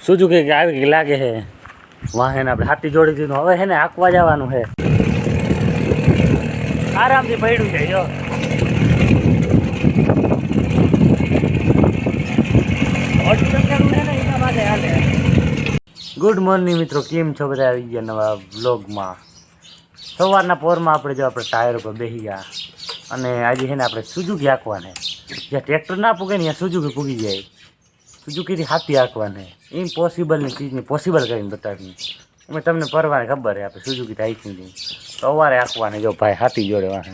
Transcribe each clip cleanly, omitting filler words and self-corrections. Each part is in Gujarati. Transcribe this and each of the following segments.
સુઝુકી આવી લાગે છે વાહન આપણે હાથી જોડી દીધું હવે છે ને આંકવા જવાનું છે આરામથી પડ્યું છે જો ગુડ મોર્નિંગ મિત્રો, કેમ છો બધા? આવી ગયા નવા વ્લોગમાં. સવારના પોરમાં આપણે ટાયર ઉપર બેસી ગયા અને આજે છે ને આપણે સુઝુકી આંકવાને જ્યાં ટ્રેક્ટર ના પૂગે ને ત્યાં સુઝુકી પૂગી જાય. સુઝુકીથી હાથી આંકવાને ઇમ્પોસિબલની ચીજને પોસિબલ કરીને બતાવી. અમે તમને પરવાને ખબર છે આપણે સુઝુકીથી આંકી નહીં સવારે આંકવાને. જો ભાઈ હાથી જોડે વાહે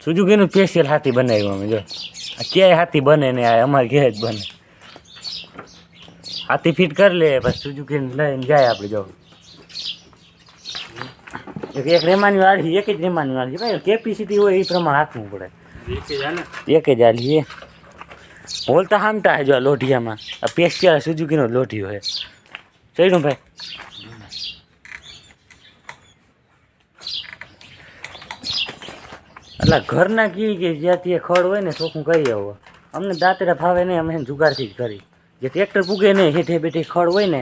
સુઝુકીનું સ્પેશિયલ હાથી બનાવ્યું અમે. જો ક્યાંય હાથી બને ને આ અમારે ઘેર જ બને. હાથી ફિટ કરી લે પછી સુઝુકીને લઈને જાય આપણે. જો એક રેમાની વાળી, એક જ રેમાની વાળી ભાઈ કેપેસિટી હોય એ પ્રમાણે હાંકવું પડે. એક જ આલી એ બોલતા હામતા હે. જો આ લોઢિયામાં આ સ્પેશિયલ સુઝુકીનો લોઢિયો છે. ચડ્યું ભાઈ એટલે ઘરના કી કે જ્યાંથી ખડ હોય ને ચોખ્ખું કરી આવો. અમને દાંતડા ફાવે નહીં, અમે જુગારથી જ કરી. જે ટ્રેક્ટર પૂગે નહીં હેઠે બેઠે ખડ હોય ને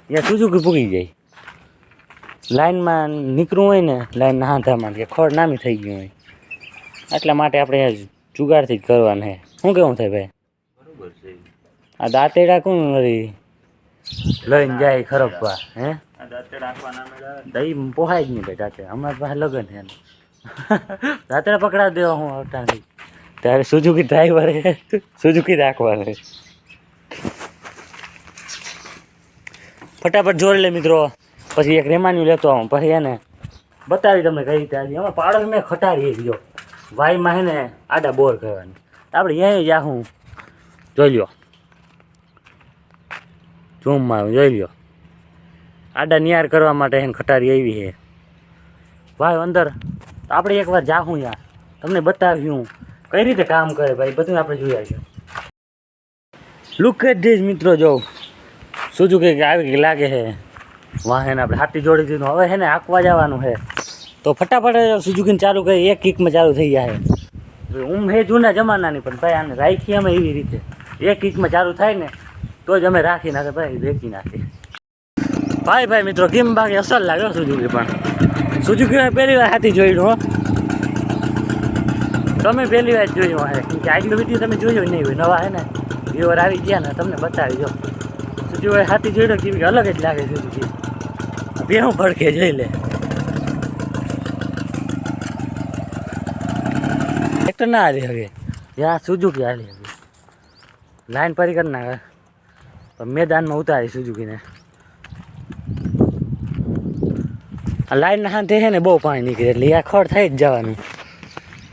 ત્યાં સુઝુકી પૂગી જાય. લાઈનમાં નીકળવું હોય ને લાઈનના હાંધામાં કે ખડ નામી થઈ ગયું હોય એટલા માટે આપણે જુગારથી જ કરવાના છે. શું કેવું થાય ભાઈ? બરોબર છે. આ દાંતેડા કોણ લઈને જાય ખરબવા? હે દહીં પોહાય જ નહીં ભાઈ. દાંતેડા અમારા પાસે લગન છે દાંતેડા પકડાવી દેવા હું આવતા નથી ત્યારે સુઝુકી ડ્રાઈવરે સુઝુકી રાખવાનું. ફટાફટ જોડી લે મિત્રો, પછી એક રેમાન્યુ લેતો આવું. પછી એને બતાવી તમને કઈ રીતે આજે અમે પાડોશ મેં ખટારી ગયો વાયમાં હે ને આડા બોર કરવાની. આપણે અહીંયા જાઉં જોઈ લ્યો, ઝૂમમાં જોઈ લ્યો. આડા નિયાર કરવા માટે એને ખટારી આવી છે ભાઈ અંદર. આપણે એકવાર જાઉં યાર, તમને બતાવ્યું કઈ રીતે કામ કરે ભાઈ, બધું આપણે જોઈ આવીશું. લુક એટ ધીસ મિત્રો, જો સુઝુકી આવી લાગે છે વાહન આપણે હાથી જોડી દીધું. હવે છે ને આંકવા જવાનું છે તો ફટાફટ સુઝુકીને ચાલુ કરી એક કિકમાં ચાલુ થઈ જાય. હે જૂના જમાનાની પણ ભાઈ આને રાખી અમે એવી રીતે એક કિકમાં ચાલુ થાય ને તો જ અમે રાખી નાખે ભાઈ, વેચી નાખીએ ભાઈ મિત્રો. કેમ બાકી અસર લાગ્યો સુઝુકી? પણ સુઝુકી પહેલી વાર હાથી જોયું હો. તમે પહેલી વાર જોયું હે કે આગલો વિડીયો તમે જોયો નહીં હોય, નવા હે ને વ્યુઅર આવી ગયા ને તમને બતાવી. જો સુઝુકી હાથી જોઈ લો કેવી અલગ જ લાગે સુઝુકી. બેહું પડખે જોઈ લે. ટ્રેક્ટર ના હાલી હવે ત્યાં સુઝુકી હાલી હવે લાઈન પરી કરી નાખે મેદાનમાં ઉતારી સુઝુકીને. આ લાઈનના હાથે છે ને બહુ પાણી નીકળે એટલે આ ખડ થઈ જ જવાનું.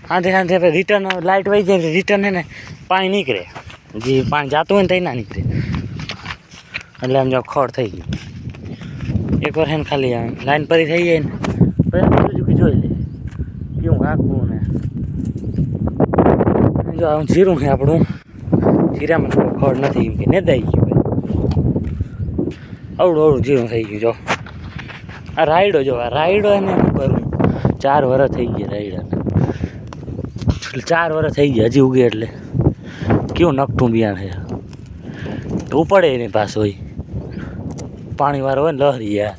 હાથે હાથે રિટર્ન લાઇટ વહી જાય રિટર્ન છે ને પાણી નીકળે. જે પાણી જાતું હોય ને ત્યાં ના નીકળે એટલે આમ જો ખડ થઈ ગયું. એકવાર છે ને ખાલી લાઈન પરી થઈ જાય ને પછી સુઝુકી જોઈ લે કેવું આખું ને. જો આમ જીરું છે આપણું, જીરામાં થોડું ખડ નથી એમ કે નેદાઈ ગયું ભાઈ. અવડું જીરું થઈ ગયું. જો આ રાયડો, જો આ રાયડો એને શું કરું 4 વર્ષ થઈ ગયા રાયડાને. 4 વર્ષ થઈ ગયા હજી ઉગે એટલે કેવું નકટું બિયાણ છે. તો ઉપડે એની પાસે હોય પાણીવાળો હોય ને લહરી યાર.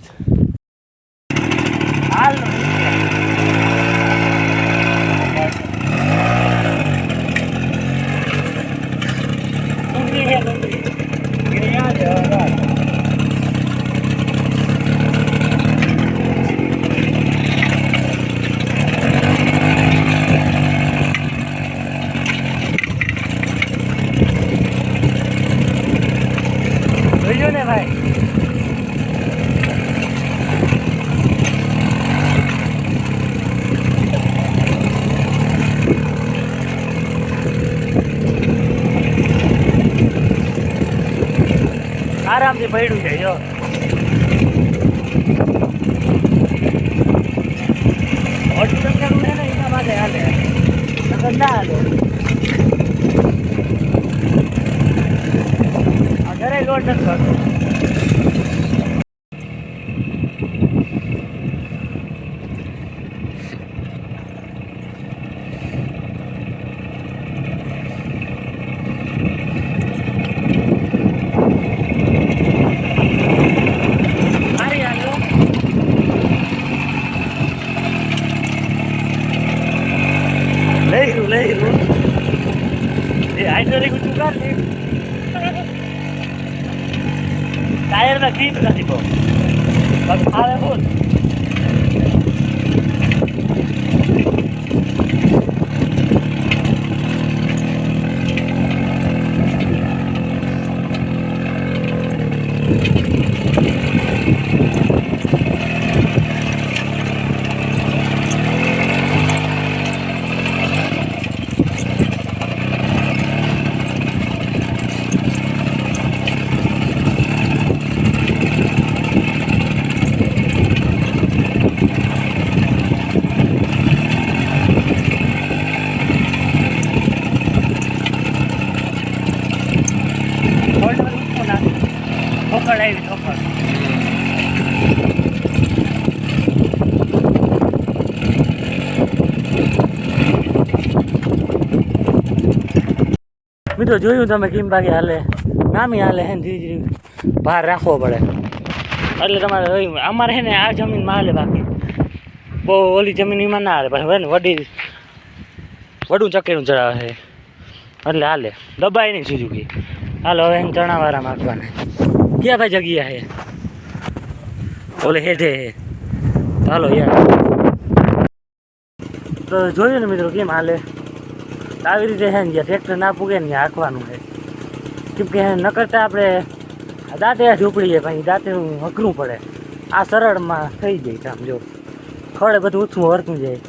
જોઈજો ને ભાઈ આરામથી પડ્યું છે. જો ઓટલું છે ને એના માટે હાલે નકર ના હાલે. ઘરે લોટ નથી કરતો. શરીરમાં ગ્રીપ નથી બહુ બાકી ખાવે બોલ ઠોકર આવી ઠોકર મિત્રો જોયું તમે કેમ બાકી હાલે નામી હાલે હે ધીરે ધીરે બહાર રાખવો પડે એટલે તમારે અમારે છે ને આ જમીનમાં હાલે બાકી બહુ ઓલી જમીનમાં ના હાલે પછી ને વડું ચકેરું ચડાવે છે એટલે હાલે દબાઈ નહીં સુઝુકી હાલો હવે એને ચણાવાળા માખવાના ક્યાં ભાઈ જગ્યા હે ઓલે હેઠે હે હાલો યાર તો જોયું ને મિત્રો કેમ હાલે આવી રીતે છે ને જ્યાં ટ્રેક્ટર ના પૂગે ને ત્યાં હાંકવાનું છે કેમ કે ન કરતા આપણે દાંતે ઝૂંપડીએ ભાઈ દાંતે હકરું પડે આ સરળમાં થઈ જાય કામ જો ખડે બધું ઓછું વરતું જાય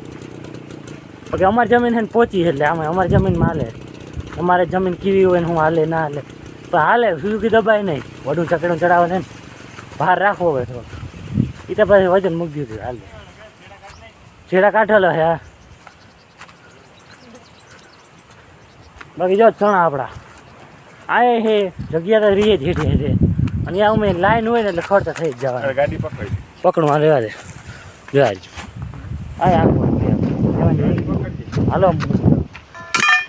પછી અમારી જમીન છે ને પહોંચી એટલે આમાં અમારી જમીનમાં હાલે અમારે જમીન કેવી હોય ને હું હાલે ના હાલે પણ હાલે સુઝુકી દબાય નહીં વડું ચકેડું ચડાવે છે ને બહાર રાખવો હોય તો એ તો પછી વજન મૂકી દીધું હાલે છેડા કાઢેલો હે બાકી જો ચણા આપણા આ હે જગ્યા તો રીએ જ હેઠે છે અને આ અમે લાઈન હોય ને એટલે ખર્ચ થઈ જ જવા ગાડી પકડી પકડવા લેવા દે જોવા જ આ હાલો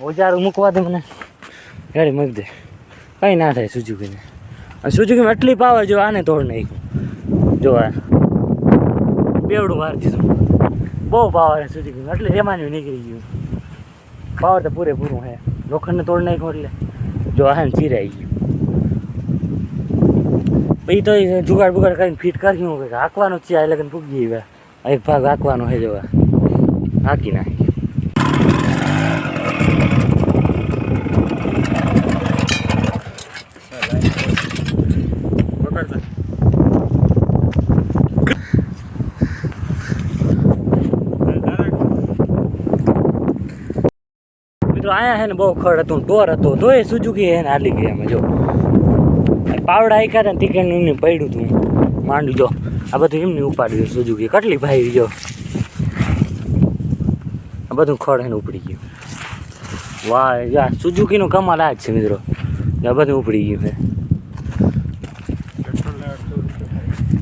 ઓજારું મૂકવા દે મને ગાડી મૂકી દે કંઈ ના થાય સુઝુકીને અને સુઝુકીમાં એટલી પાવર જો આને તોડ નાખ્યું જો આ બેવડું મારી દીધું બહુ પાવર છે સુઝુકીમાં એટલે રેમાન્યું નીકળી ગયું પાવર તો પૂરેપૂરું છે લોખંડને તોડ નાખ્યું એટલે જો આ ને ચીરાઈ ગયું પછી તો જુગાડ બુગાડ કરીને ફિટ કર્યું કે હાંકવાનું જ છે આ લગન પૂગી ગયા એક ભાગ હાંકવાનો છે જો હાંકી નાખી મિત્રો અહીંયા છે ને બહુ ખડ હતું ટોર હતો તો એ સુઝુકી હે ને હાલી ગઈ એમાં જો પાવડા આઈકા ને તીકણ એમને પડ્યું હતું માંડ્યું જો આ બધું એમને ઉપાડ્યું સુઝુકી કેટલી ભાઈ જો આ બધું ખડ એને ઉપડી ગયું વાહ યાર સુઝુકીનું કમાલ આ જ છે મિત્રો આ બધું ઉપડી ગયું છે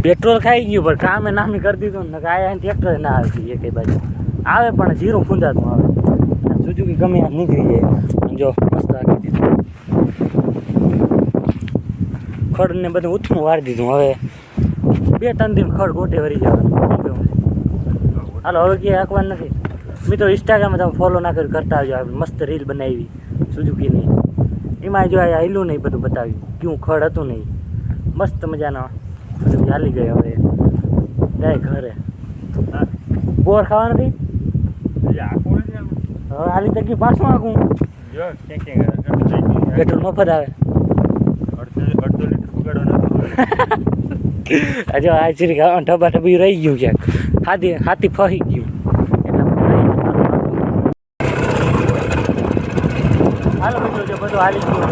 પેટ્રોલ ખાઈ ગયું પણ કામે નામી કરી દીધું ને આયા ટ્રેક્ટર ના આવે એ કઈ બાજુ આવે પણ જીરું ખૂંદાતું આવે સુઝુકી ગમે આમ નીકળી જાય જો મસ્ત રાખી દીધું ખડને બધું ઉથમું વાળી દીધું હવે 2-3 દિન ખડ ગોટે વરી જવાનું હાલો હવે ક્યાંય હાંકવાનું નથી મિત્રો ઇન્સ્ટાગ્રામમાં તમે ફોલો ના કરી કરતા આવજો મસ્ત રીલ બનાવી સુઝુકીની એમાં જો આ હિલું નહીં બધું બતાવ્યું કેવું ખડ હતું નહીં મસ્ત મજાનો હાલી ગયો હવે જાય ઘરે બોર ખાવા નથી હવે હાલી તકી પાછું આખું પેટ્રોલ મફત આવે અડધો લીટર પકડવાનું જો આ ચીરી ઢબા ઢબી રહી ગયું ક્યાંક હાથી ફસી ગયું હાલો મિત્રો જો બધું હાલી ગયું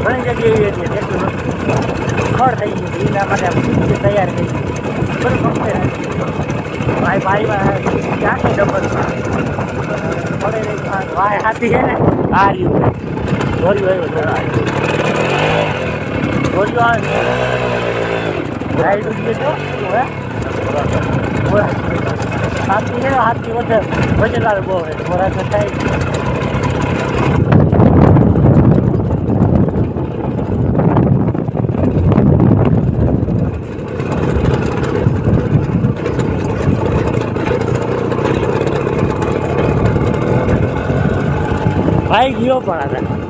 ઘણી જગ્યાએ એવી હતી ખડ થઈ ગયું એના માટે તૈયાર થઈ ગયું બધું પકડે ભાઈ ક્યાંથી ડબલ પડે ભાઈ હાથી છે ને આ રહ્યું દોર્યું આવ્યો દોર્યું આવે લાઈટ ઉડી ગયો હાથી છે હાથી વજન આવે બહુ થોડા તો થાય ભાઈ ગયો પણ હતા